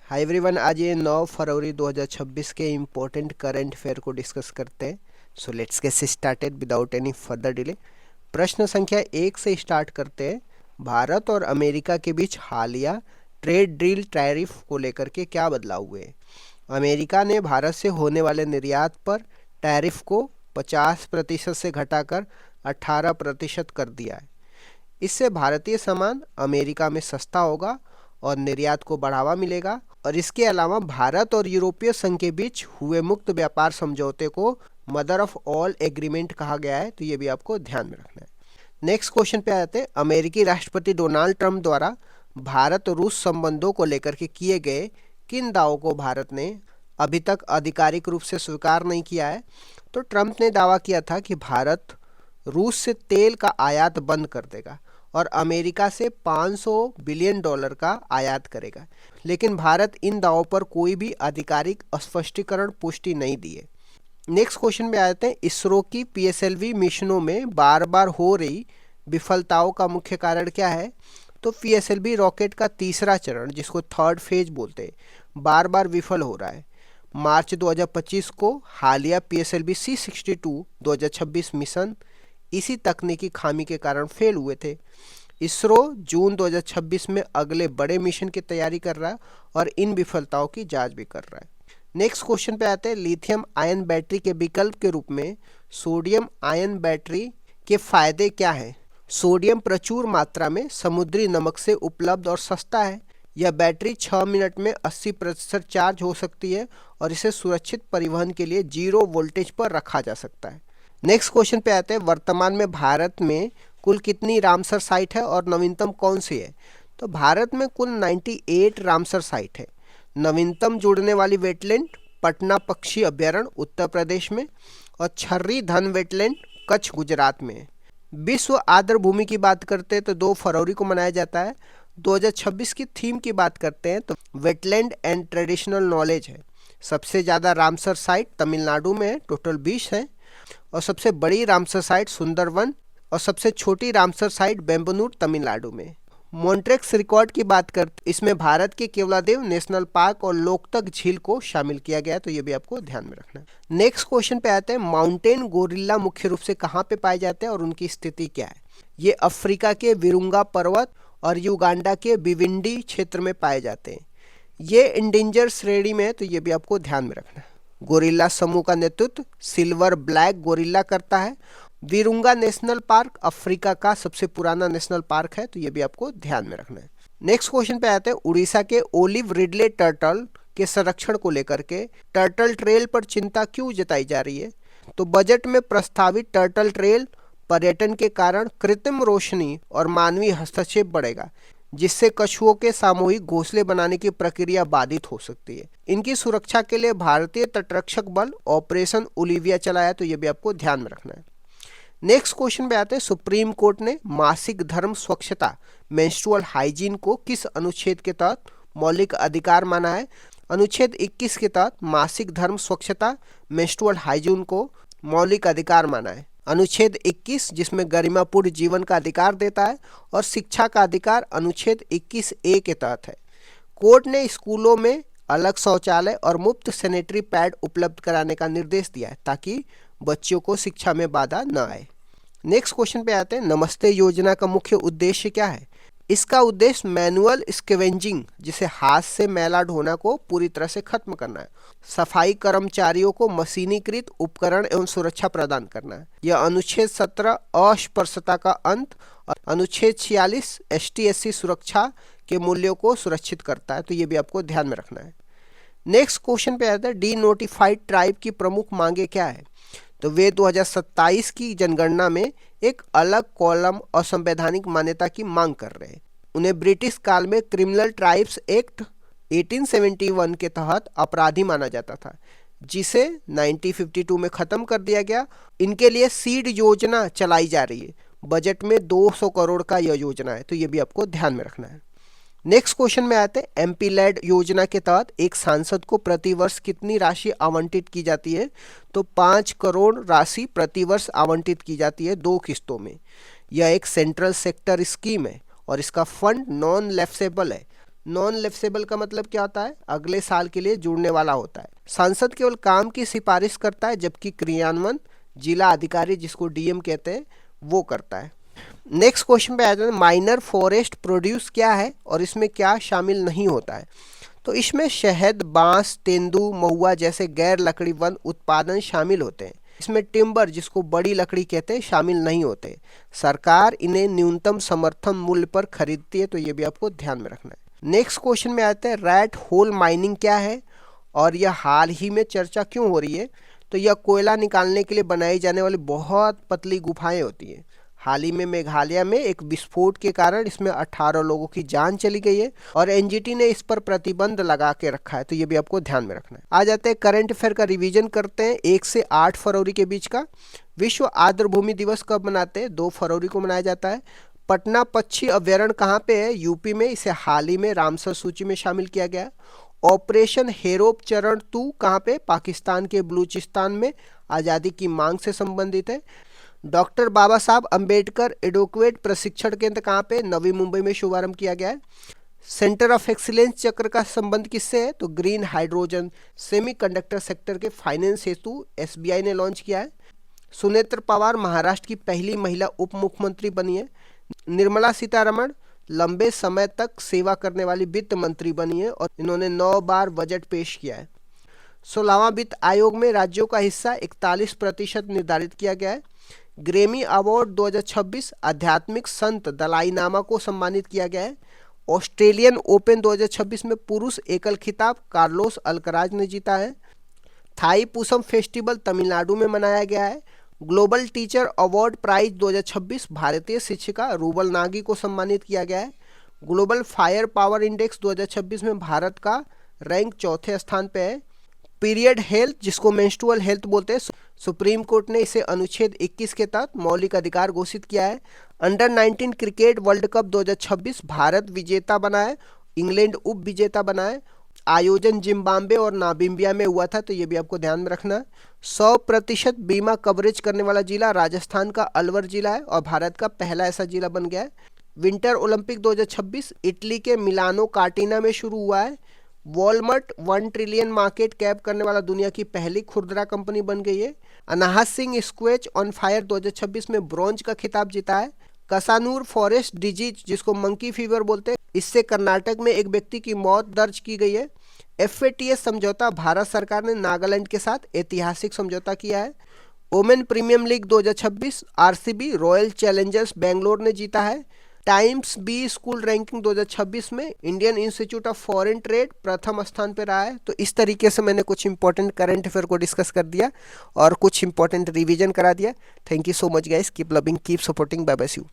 Hi everyone, आज ये 9 फरवरी 2026 के इम्पोर्टेंट करंट अफेयर को डिस्कस करते हैं। So let's get started without any further delay. प्रश्न संख्या 1 से स्टार्ट करते हैं। भारत और अमेरिका के बीच हालिया ट्रेड डील टैरिफ को लेकर के क्या बदलाव हुए? अमेरिका ने भारत से होने वाले निर्यात पर टैरिफ को 50% से घटाकर 18% कर दिया है। इससे भारतीय सामान अमेरिका में सस्ता होगा और निर्यात को बढ़ावा मिलेगा। और इसके अलावा भारत और यूरोपीय संघ के बीच हुए मुक्त व्यापार समझौते को मदर ऑफ ऑल एग्रीमेंट कहा गया है, तो ये भी आपको ध्यान में रखना है। नेक्स्ट क्वेश्चन पे आते हैं। अमेरिकी राष्ट्रपति डोनाल्ड ट्रंप द्वारा भारत रूस संबंधों को लेकर के किए गए किन दावों को भारत ने अभी तक आधिकारिक रूप से स्वीकार नहीं किया है? तो ट्रंप ने दावा किया था कि भारत रूस से तेल का आयात बंद कर देगा और अमेरिका से $500 बिलियन का आयात करेगा, लेकिन भारत इन दावों पर कोई भी आधिकारिक स्पष्टीकरण पुष्टि नहीं दिए। नेक्स्ट क्वेश्चन में आते हैं। इसरो की PSLV मिशनों में बार बार हो रही विफलताओं का मुख्य कारण क्या है? तो PSLV रॉकेट का तीसरा चरण, जिसको थर्ड फेज बोलते हैं, बार बार विफल हो रहा है। मार्च 2025 को हालिया PSLV C62 2026 मिशन इसी तकनीकी खामी के कारण फेल हुए थे। इसरो जून 2026 में अगले बड़े मिशन की तैयारी कर रहा है और इन विफलताओं की जांच भी कर रहा है। नेक्स्ट क्वेश्चन पे आते हैं। लिथियम आयन बैटरी के विकल्प के रूप में सोडियम आयन बैटरी के फायदे क्या हैं? सोडियम प्रचुर मात्रा में समुद्री नमक से उपलब्ध और सस्ता है। यह बैटरी 6 मिनट में 80% चार्ज हो सकती है और इसे सुरक्षित परिवहन के लिए 0 वोल्टेज पर रखा जा सकता है। नेक्स्ट क्वेश्चन पे आते हैं। वर्तमान में भारत में कुल कितनी रामसर साइट है और नवीनतम कौन सी है? तो भारत में कुल 98 रामसर साइट है। नवीनतम जुड़ने वाली वेटलैंड पटना पक्षी अभ्यारण्य उत्तर प्रदेश में और छर्री धन वेटलैंड कच्छ गुजरात में है। विश्व आर्द्र भूमि की बात करते हैं तो 2 फरवरी को मनाया जाता है। 2026 की थीम की बात करते हैं तो वेटलैंड एंड ट्रेडिशनल नॉलेज है। सबसे ज़्यादा रामसर साइट तमिलनाडु में है, टोटल 20 है। और सबसे बड़ी रामसर साइट सुंदरवन और सबसे छोटी रामसर साइट बेम्बनूर तमिलनाडु में। मॉन्ट्रेक्स रिकॉर्ड की बात करते, इसमें भारत के केवलादेव नेशनल पार्क और लोकतक झील को शामिल किया गया, तो ये भी आपको ध्यान में रखना है। नेक्स्ट क्वेश्चन पे आते हैं। माउंटेन गोरिल्ला मुख्य रूप से कहाँ पे पाए जाते हैं और उनकी स्थिति क्या है? ये अफ्रीका के विरुंगा पर्वत और युगांडा के बिविंडी क्षेत्र में पाए जाते हैं। ये इंडेंजर श्रेणी में है, तो ये भी आपको ध्यान में रखना है। गोरिल्ला समूह का नेतृत्व सिल्वर ब्लैक गोरिल्ला करता है। विरुंगा नेशनल पार्क अफ्रीका का सबसे पुराना नेशनल पार्क है, तो ये भी आपको ध्यान में रखना है। नेक्स्ट क्वेश्चन पे आते हैं। उड़ीसा के ओलिव रिडले टर्टल के संरक्षण को लेकर के टर्टल ट्रेल पर चिंता क्यों जताई जा रही है? तो बजट में प्रस्तावित टर्टल ट्रेल पर्यटन के कारण कृत्रिम रोशनी और मानवीय हस्तक्षेप बढ़ेगा, जिससे कछुओं के सामूहिक घोंसले बनाने की प्रक्रिया बाधित हो सकती है। इनकी सुरक्षा के लिए भारतीय तटरक्षक बल ऑपरेशन ओलिविया चलाया, तो ये भी आपको ध्यान में रखना है। नेक्स्ट क्वेश्चन पे आते हैं। सुप्रीम कोर्ट ने मासिक धर्म स्वच्छता मेंस्ट्रुअल हाइजीन को किस अनुच्छेद के तहत मौलिक अधिकार माना है? अनुच्छेद 21 के तहत मासिक धर्म स्वच्छता मेंस्ट्रुअल हाइजीन को मौलिक अधिकार माना है। अनुच्छेद 21 जिसमें गरिमापूर्ण जीवन का अधिकार देता है और शिक्षा का अधिकार अनुच्छेद 21A के तहत है। कोर्ट ने स्कूलों में अलग शौचालय और मुफ्त सैनिटरी पैड उपलब्ध कराने का निर्देश दिया है ताकि बच्चों को शिक्षा में बाधा न आए। नेक्स्ट क्वेश्चन पे आते हैं। नमस्ते योजना का मुख्य उद्देश्य क्या है? इसका उद्देश्य मैनुअल स्कैवेंजिंग, जिसे हाथ से मैला ढोना को पूरी तरह से खत्म करना है। सफाई कर्मचारियों को मशीनीकृत उपकरण एवं सुरक्षा प्रदान करना है। यह अनुच्छेद 17 अस्पृश्यता का अंत और अनुच्छेद 46 ST/SC सुरक्षा के मूल्यों को सुरक्षित करता है, तो ये भी आपको ध्यान में रखना है। नेक्स्ट क्वेश्चन पे आता है। डी नोटिफाइड ट्राइब की प्रमुख मांगे क्या है? तो वे 2027 की जनगणना में एक अलग कॉलम और संवैधानिक मान्यता की मांग कर रहे हैं। उन्हें ब्रिटिश काल में क्रिमिनल ट्राइब्स एक्ट 1871 के तहत अपराधी माना जाता था, जिसे 1952 में ख़त्म कर दिया गया। इनके लिए सीड योजना चलाई जा रही है। बजट में 200 करोड़ का यह योजना है, तो ये भी आपको ध्यान में रखना है। नेक्स्ट क्वेश्चन में आते हैं। MP लैड योजना के तहत एक सांसद को प्रतिवर्ष कितनी राशि आवंटित की जाती है? तो 5 करोड़ राशि प्रतिवर्ष आवंटित की जाती है 2 किस्तों में। यह एक सेंट्रल सेक्टर स्कीम है और इसका फंड नॉन लैप्सेबल है। नॉन लेप्सेबल का मतलब क्या होता है? अगले साल के लिए जुड़ने वाला होता है। सांसद केवल काम की सिफारिश करता है, जबकि क्रियान्वयन जिला अधिकारी, जिसको डीएम कहते हैं, वो करता है। नेक्स्ट क्वेश्चन पे आ जाते हैं, माइनर फॉरेस्ट प्रोड्यूस क्या है और इसमें क्या शामिल नहीं होता है? तो इसमें शहद, बांस, तेंदू, महुआ जैसे गैर लकड़ी वन उत्पादन शामिल होते हैं। इसमें टिम्बर, जिसको बड़ी लकड़ी कहते हैं, शामिल नहीं होते। सरकार इन्हें न्यूनतम समर्थन मूल्य पर खरीदती है, तो ये भी आपको ध्यान में रखना है। नेक्स्ट क्वेश्चन में आते हैं, रैट होल माइनिंग क्या है और यह हाल ही में चर्चा क्यों हो रही है? तो यह कोयला निकालने के लिए बनाई जाने वाली बहुत पतली गुफाएं होती हैं। हाल ही में मेघालय में एक विस्फोट के कारण इसमें 18 लोगों की जान चली गई है और एनजीटी ने इस पर प्रतिबंध लगा के रखा है, तो ये भी आपको ध्यान में रखना है। आ जाते हैं करंट अफेयर का रिवीजन करते हैं। 1 से 8 फरवरी के बीच का विश्व आर्द्रभूमि दिवस कब मनाते हैं? 2 फरवरी को मनाया जाता है। पटना पक्षी अभ्यारण्य कहाँ पे है? यूपी में। इसे हाल ही में रामसर सूची में शामिल किया गया। ऑपरेशन हेरोप चरण 2 कहाँ पे? पाकिस्तान के बलूचिस्तान में आज़ादी की मांग से संबंधित है। डॉक्टर बाबा साहब अंबेडकर एडवोकेट प्रशिक्षण केंद्र कहाँ पे? नवी मुंबई में शुभारंभ किया गया है। सेंटर ऑफ एक्सीलेंस चक्र का संबंध किससे है? तो ग्रीन हाइड्रोजन सेमीकंडक्टर सेक्टर के फाइनेंस हेतु एसबीआई ने लॉन्च किया है। सुनेत्र पवार महाराष्ट्र की पहली महिला उप मुख्यमंत्री बनी है। निर्मला सीतारमण लंबे समय तक सेवा करने वाली वित्त मंत्री बनी है और इन्होंने 9 बार बजट पेश किया है। 16वां वित्त आयोग में राज्यों का हिस्सा 41% निर्धारित किया गया है। ग्रेमी अवार्ड 2026 आध्यात्मिक संत दलाई नामा को सम्मानित किया गया है। ऑस्ट्रेलियन ओपन 2026 में पुरुष एकल खिताब कार्लोस अल्कराज ने जीता है। थाई पूसम फेस्टिवल तमिलनाडु में मनाया गया है। ग्लोबल टीचर अवार्ड प्राइज 2026 भारतीय शिक्षिका रूबल नागी को सम्मानित किया गया है। ग्लोबल फायर पावर इंडेक्स 2026 में भारत का रैंक 4थे स्थान पे है। पीरियड हेल्थ, जिसको मेंस्ट्रुअल हेल्थ बोलते हैं, सुप्रीम कोर्ट ने इसे अनुच्छेद 21 के तहत मौलिक अधिकार घोषित किया है। Under 19 cricket world cup 2026 Bharat विजेता बना है, इंग्लैंड उप विजेता बना है। आयोजन जिम्बाब्वे और नामीबिया में हुआ था, तो ये भी आपको ध्यान में रखना है। 100% बीमा कवरेज करने वाला जिला राजस्थान का अलवर जिला है और भारत का पहला ऐसा जिला बन गया है। विंटर ओलंपिक 2026 इटली के मिलानो कार्टिना में शुरू हुआ है। वॉलमार्ट 1 ट्रिलियन मार्केट कैप करने वाला दुनिया की पहली खुदरा कंपनी बन गई है। अनाहत सिंह स्क्वैच ऑन फायर 2026 में ब्रॉन्ज का खिताब जीता है। कसानूर फॉरेस्ट डिजीज, जिसको मंकी फीवर बोलते हैं, इससे कर्नाटक में एक व्यक्ति की मौत दर्ज की गई है। एफएटीएस समझौता, भारत सरकार ने नागालैंड के साथ ऐतिहासिक समझौता किया है। Women premium league 2026 RCB royal Challengers Bangalore ने जीता है। टाइम्स बी स्कूल रैंकिंग 2026 में Indian institute of foreign trade प्रथम स्थान पर रहा है। तो इस तरीके से मैंने कुछ इंपॉर्टेंट करंट अफेयर को डिस्कस कर दिया और कुछ इंपॉर्टेंट रिवीजन करा दिया। Thank you so much guys, keep loving, keep supporting, bye bye, see you.